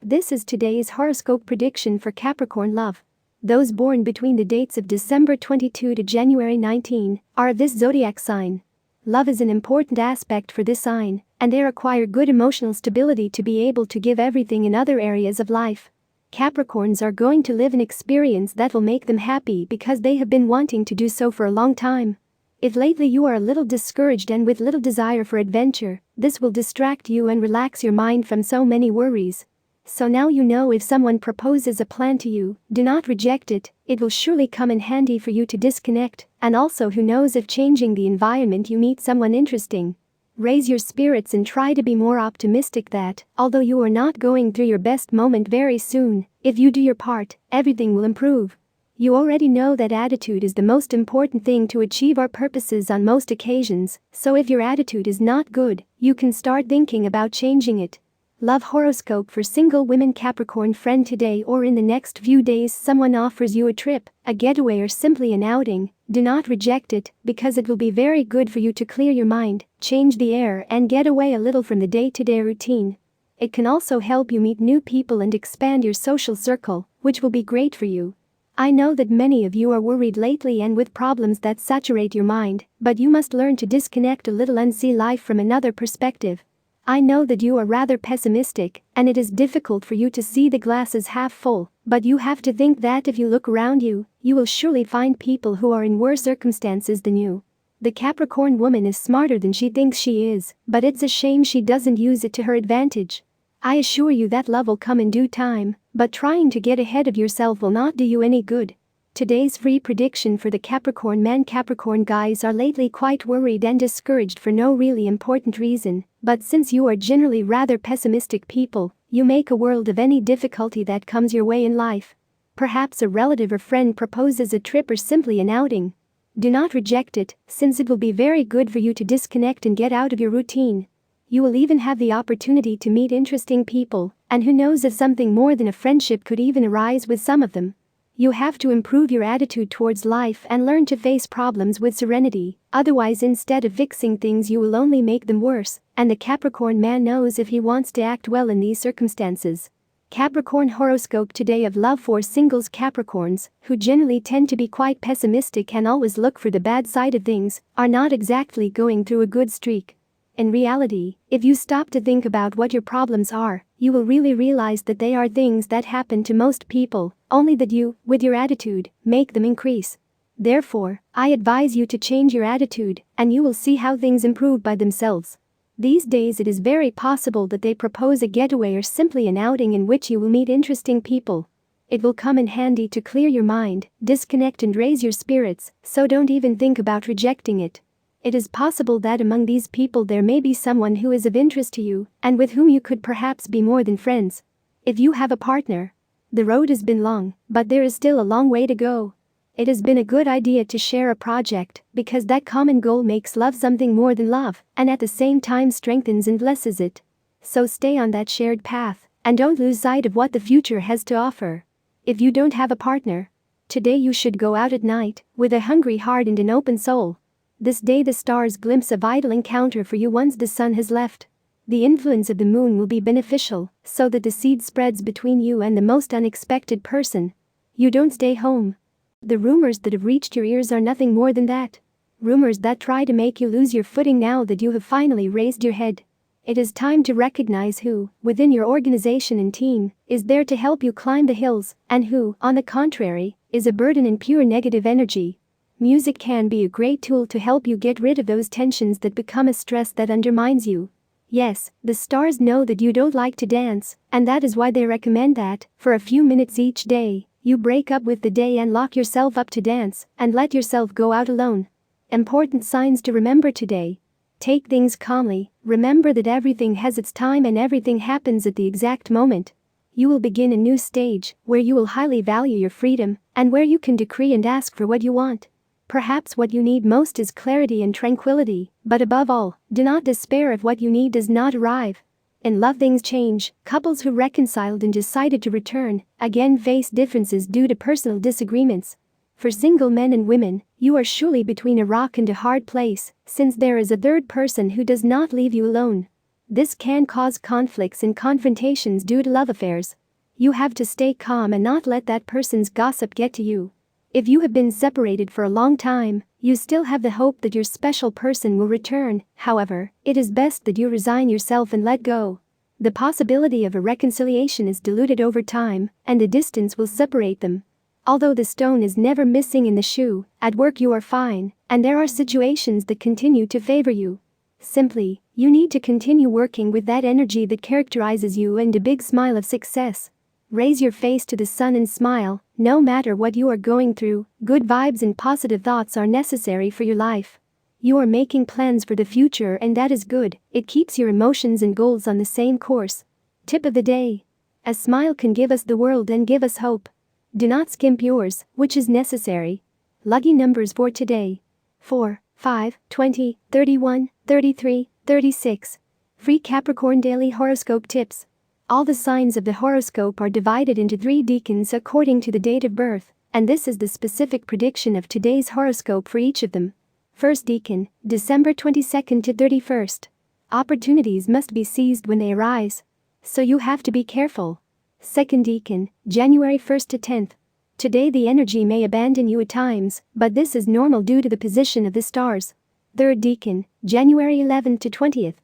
This is today's horoscope prediction for Capricorn love. Those born between the dates of December 22 to January 19 are of this zodiac sign. Love is an important aspect for this sign, and they require good emotional stability to be able to give everything in other areas of life. Capricorns are going to live an experience that will make them happy because they have been wanting to do so for a long time. If lately you are a little discouraged and with little desire for adventure, this will distract you and relax your mind from so many worries. So now you know if someone proposes a plan to you, do not reject it, it will surely come in handy for you to disconnect, and also who knows if changing the environment you meet someone interesting. Raise your spirits and try to be more optimistic that, although you are not going through your best moment very soon, if you do your part, everything will improve. You already know that attitude is the most important thing to achieve our purposes on most occasions, so if your attitude is not good, you can start thinking about changing it. Love horoscope for single women Capricorn friend today or in the next few days someone offers you a trip, a getaway or simply an outing, do not reject it because it will be very good for you to clear your mind, change the air and get away a little from the day-to-day routine. It can also help you meet new people and expand your social circle, which will be great for you. I know that many of you are worried lately and with problems that saturate your mind, but you must learn to disconnect a little and see life from another perspective. I know that you are rather pessimistic, and it is difficult for you to see the glass as half full, but you have to think that if you look around you, you will surely find people who are in worse circumstances than you. The Capricorn woman is smarter than she thinks she is, but it's a shame she doesn't use it to her advantage. I assure you that love will come in due time, but trying to get ahead of yourself will not do you any good. Today's free prediction for the Capricorn man. Capricorn guys are lately quite worried and discouraged for no really important reason, but since you are generally rather pessimistic people, you make a world of any difficulty that comes your way in life. Perhaps a relative or friend proposes a trip or simply an outing. Do not reject it, since it will be very good for you to disconnect and get out of your routine. You will even have the opportunity to meet interesting people, and who knows if something more than a friendship could even arise with some of them. You have to improve your attitude towards life and learn to face problems with serenity, otherwise instead of fixing things you will only make them worse, and the Capricorn man knows if he wants to act well in these circumstances. Capricorn horoscope today of love for singles Capricorns, who generally tend to be quite pessimistic and always look for the bad side of things, are not exactly going through a good streak. In reality, if you stop to think about what your problems are, you will really realize that they are things that happen to most people, only that you, with your attitude, make them increase. Therefore, I advise you to change your attitude, and you will see how things improve by themselves. These days it is very possible that they propose a getaway or simply an outing in which you will meet interesting people. It will come in handy to clear your mind, disconnect and raise your spirits, so don't even think about rejecting it. It is possible that among these people there may be someone who is of interest to you, and with whom you could perhaps be more than friends. If you have a partner, the road has been long, but there is still a long way to go. It has been a good idea to share a project, because that common goal makes love something more than love, and at the same time strengthens and blesses it. So stay on that shared path, and don't lose sight of what the future has to offer. If you don't have a partner, today you should go out at night, with a hungry heart and an open soul. This day the stars glimpse a vital encounter for you once the sun has left. The influence of the moon will be beneficial, so that the seed spreads between you and the most unexpected person. You don't stay home. The rumors that have reached your ears are nothing more than that. Rumors that try to make you lose your footing now that you have finally raised your head. It is time to recognize who, within your organization and team, is there to help you climb the hills, and who, on the contrary, is a burden and pure negative energy. Music can be a great tool to help you get rid of those tensions that become a stress that undermines you. Yes, the stars know that you don't like to dance, and that is why they recommend that, for a few minutes each day, you break up with the day and lock yourself up to dance, and let yourself go out alone. Important signs to remember today. Take things calmly, remember that everything has its time and everything happens at the exact moment. You will begin a new stage, where you will highly value your freedom, and where you can decree and ask for what you want. Perhaps what you need most is clarity and tranquility, but above all, do not despair if what you need does not arrive. In love things change. Couples who reconciled and decided to return, again face differences due to personal disagreements. For single men and women, you are surely between a rock and a hard place, since there is a third person who does not leave you alone. This can cause conflicts and confrontations due to love affairs. You have to stay calm and not let that person's gossip get to you. If you have been separated for a long time, you still have the hope that your special person will return. However, it is best that you resign yourself and let go. The possibility of a reconciliation is diluted over time, and the distance will separate them. Although the stone is never missing in the shoe, at work you are fine, and there are situations that continue to favor you. Simply, you need to continue working with that energy that characterizes you and a big smile of success. Raise your face to the sun and smile. No matter what you are going through, good vibes and positive thoughts are necessary for your life. You are making plans for the future, and that is good. It keeps your emotions and goals on the same course. Tip of the day. A smile can give us the world and give us hope. Do not skimp yours, which is necessary. Lucky numbers for today: 4, 5, 20, 31, 33, 36. Free Capricorn Daily Horoscope Tips. All the signs of the horoscope are divided into 3 decans according to the date of birth, and this is the specific prediction of today's horoscope for each of them. First decan, December 22nd to 31st. Opportunities must be seized when they arise, so you have to be careful. Second decan, January 1st to 10th. Today the energy may abandon you at times, but this is normal due to the position of the stars. Third decan, January 11th to 20th.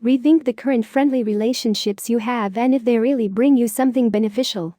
Rethink the current friendly relationships you have and if they really bring you something beneficial.